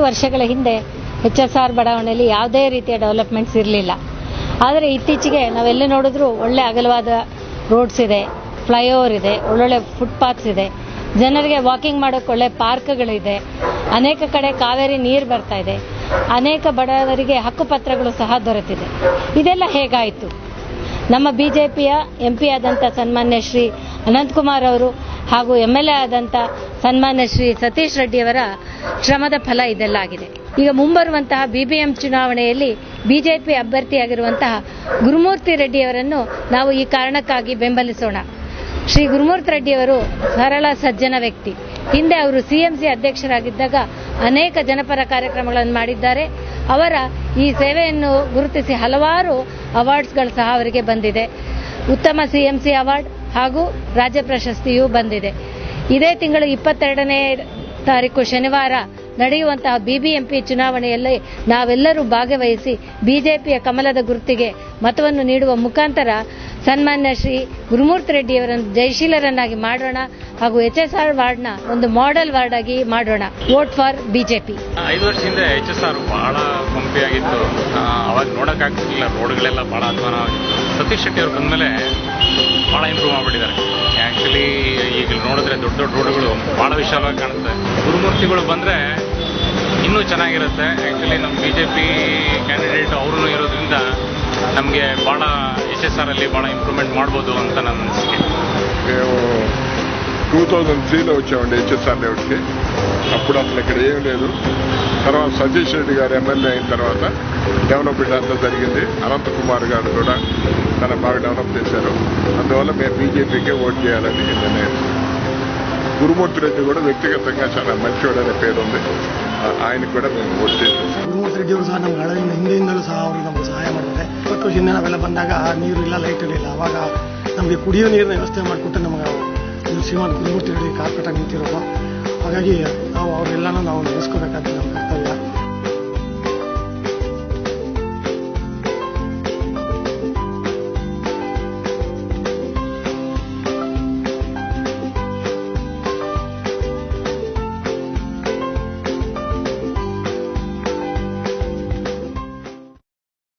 ವರ್ಷಗಳ ಹಿಂದೆ HSR ಬಡಾವಣೆಯಲ್ಲಿ ಯಾವುದೇ ರೀತಿಯ ಡೆವಲಪ್ಮೆಂಟ್ಸ್ ಇರಲಿಲ್ಲ. ಆದರೆ ಇತ್ತೀಚೆಗೆ ನಾವೆಲ್ಲ ನೋಡಿದ್ರೂ ಒಳ್ಳೆ ಅಗಲವಾದ ರೋಡ್ಸ್ ಇದೆ, ಫ್ಲೈಓವರ್ ಇದೆ, ಒಳ್ಳೊಳ್ಳೆ ಫುಟ್ಪಾತ್ಸ್ ಇದೆ, ಜನರಿಗೆ ವಾಕಿಂಗ್ ಮಾಡೋಕ್ಕೆ ಒಳ್ಳೆ ಪಾರ್ಕ್ಗಳಿದೆ, ಅನೇಕ ಕಡೆ ಕಾವೇರಿ ನೀರು ಬರ್ತಾ ಇದೆ, ಅನೇಕ ಬಡವರಿಗೆ ಹಕ್ಕುಪತ್ರಗಳು ಸಹ ದೊರೆತಿದೆ. ಇದೆಲ್ಲ ಹೇಗಾಯಿತು? ನಮ್ಮ ಬಿಜೆಪಿಯ MP ಆದಂಥ ಸನ್ಮಾನ್ಯ ಶ್ರೀ ಅನಂತಕುಮಾರ್ ಅವರು ಹಾಗೂ MLA ಆದಂಥ ಸನ್ಮಾನ್ಯ ಶ್ರೀ ಸತೀಶ್ ರೆಡ್ಡಿಯವರ ಶ್ರಮದ ಫಲ ಇದೆಲ್ಲ ಆಗಿದೆ. ಈಗ ಮುಂಬರುವಂತಹ BBM ಚುನಾವಣೆಯಲ್ಲಿ ಬಿಜೆಪಿ ಅಭ್ಯರ್ಥಿಯಾಗಿರುವಂತಹ ಗುರುಮೂರ್ತಿ ರೆಡ್ಡಿಯವರನ್ನು ನಾವು ಈ ಕಾರಣಕ್ಕಾಗಿ ಬೆಂಬಲಿಸೋಣ. ಶ್ರೀ ಗುರುಮೂರ್ತಿ ರೆಡ್ಡಿಯವರು ಸರಳ ಸಜ್ಜನ ವ್ಯಕ್ತಿ. ಹಿಂದೆ ಅವರು CMC ಅಧ್ಯಕ್ಷರಾಗಿದ್ದಾಗ ಅನೇಕ ಜನಪರ ಕಾರ್ಯಕ್ರಮಗಳನ್ನು ಮಾಡಿದ್ದಾರೆ. ಅವರ ಈ ಸೇವೆಯನ್ನು ಗುರುತಿಸಿ ಹಲವಾರು ಅವಾರ್ಡ್ಸ್ಗಳು ಸಹ ಅವರಿಗೆ ಬಂದಿದೆ. ಉತ್ತಮ CMC ಅವಾರ್ಡ್ ಹಾಗೂ ರಾಜ್ಯ ಪ್ರಶಸ್ತಿಯೂ ಬಂದಿದೆ. ಇದೇ ತಿಂಗಳು 22ನೇ ತಾರೀಕು ಶನಿವಾರ ನಡೆಯುವಂತಹ BBMP ಚುನಾವಣೆಯಲ್ಲಿ ನಾವೆಲ್ಲರೂ ಭಾಗವಹಿಸಿ ಬಿಜೆಪಿಯ ಕಮಲದ ಗುರುತಿಗೆ ಮತವನ್ನು ನೀಡುವ ಮುಖಾಂತರ ಸನ್ಮಾನ್ಯ ಶ್ರೀ ಗುರುಮೂರ್ತಿ ರೆಡ್ಡಿಯವರನ್ನು ಜಯಶೀಲರನ್ನಾಗಿ ಮಾಡೋಣ ಹಾಗೂ HSR ವಾರ್ಡ್ನ ಒಂದು ಮಾಡೆಲ್ ವಾರ್ಡ್ ಆಗಿ ಮಾಡೋಣ. Vote for BJP. 5 ವರ್ಷದಿಂದ HSR ಬಹಳ ಕೊಂಪಿಯಾಗಿತ್ತು. ಅವಾಗ ನೋಡೋಕ್ಕಾಗ್ತಿರ್ಲಿಲ್ಲ, ರೋಡ್ಗಳೆಲ್ಲ ಬಹಳ ಅಧ್ವಾನವಾಗಿತ್ತು. ಸತೀಶ್ ಶೆಟ್ಟಿ ಅವರು ಬಂದಮೇಲೆ ಬಹಳ ಇಂಪ್ರೂವ್ ಮಾಡಿಬಿಟ್ಟಿದ್ದಾರೆ. ಆ್ಯಕ್ಚುಲಿ ಈಗ ನೋಡಿದ್ರೆ ದೊಡ್ಡ ದೊಡ್ಡ ರೋಡ್ಗಳು ಬಹಳ ವಿಶಾಲವಾಗಿ ಕಾಣುತ್ತೆ. ಗುರುಮೂರ್ತಿಗಳು ಬಂದರೆ ಇನ್ನೂ ಚೆನ್ನಾಗಿರುತ್ತೆ. ಆ್ಯಕ್ಚುಲಿ ನಮ್ಮ BJP ಕ್ಯಾಂಡಿಡೇಟ್ ಅವರು ಇರೋದ್ರಿಂದ ನಮಗೆ ಭಾಳ HSR ಅಲ್ಲಿ భాಳ ఇంప్రూవ్మెంట్ ಮಾಡ್ಬೋದು ಅಂತ ನನ್ನ అనిసిಕೆ. మేము 2003లో వచ్చామండి HSR లెవెల్కి. అప్పుడు అసలు ఇక్కడ ఏం లేదు. తర్వాత సతీష్ రెడ్డి గారు MLA అయిన తర్వాత డెవలప్మెంట్ అంతా జరిగింది. అనంతకుమార్ గారు కూడా చాలా బాగా డెవలప్ చేశారు. అందువల్ల మేము BJPకే ఓట్ చేయాలని నిర్ణయం. గురుమూర్తి రెడ్డి కూడా వ్యక్తిగతంగా చాలా మంచివాడనే పేరు ఉంది. ఆయనకు ಕೂಡ మేము ಓಟ್ చేస్తాం. ಗುರುಮೂರ್ತಿ ರೆಡ್ಡಿ ಅವರು ಸಹ ನಮ್ಗೆ ಹಳೆಯಿಂದ ಹಿಂದೆಯಿಂದಲೂ ಸಹ ಅವರು ನಮಗೆ ಸಹಾಯ ಮಾಡಿದ್ದಾರೆ. 20 ವರ್ಷ ಹಿಂದೆ ನಾವೆಲ್ಲ ಬಂದಾಗ ನೀರು ಇಲ್ಲ, ಲೈಟ್ ಇರಲಿಲ್ಲ. ಅವಾಗ ನಮಗೆ ಕುಡಿಯೋ ನೀರಿನ ವ್ಯವಸ್ಥೆ ಮಾಡಿಕೊಟ್ಟು ನಮಗೆ ಶ್ರೀಮಂತ ಗುರುಮೂರ್ತಿ ರೆಡ್ಡಿ ಕಾರ್ಪೊರೇಟ್ ಆಗಿ ನಿಂತಿರೋದು. ಹಾಗಾಗಿ ನಾವು ಅವರೆಲ್ಲನೂ ನಾವು ನೆನೆಸ್ಕೋಬೇಕಾದ ನಮ್ಮ ಕರ್ತವ್ಯ.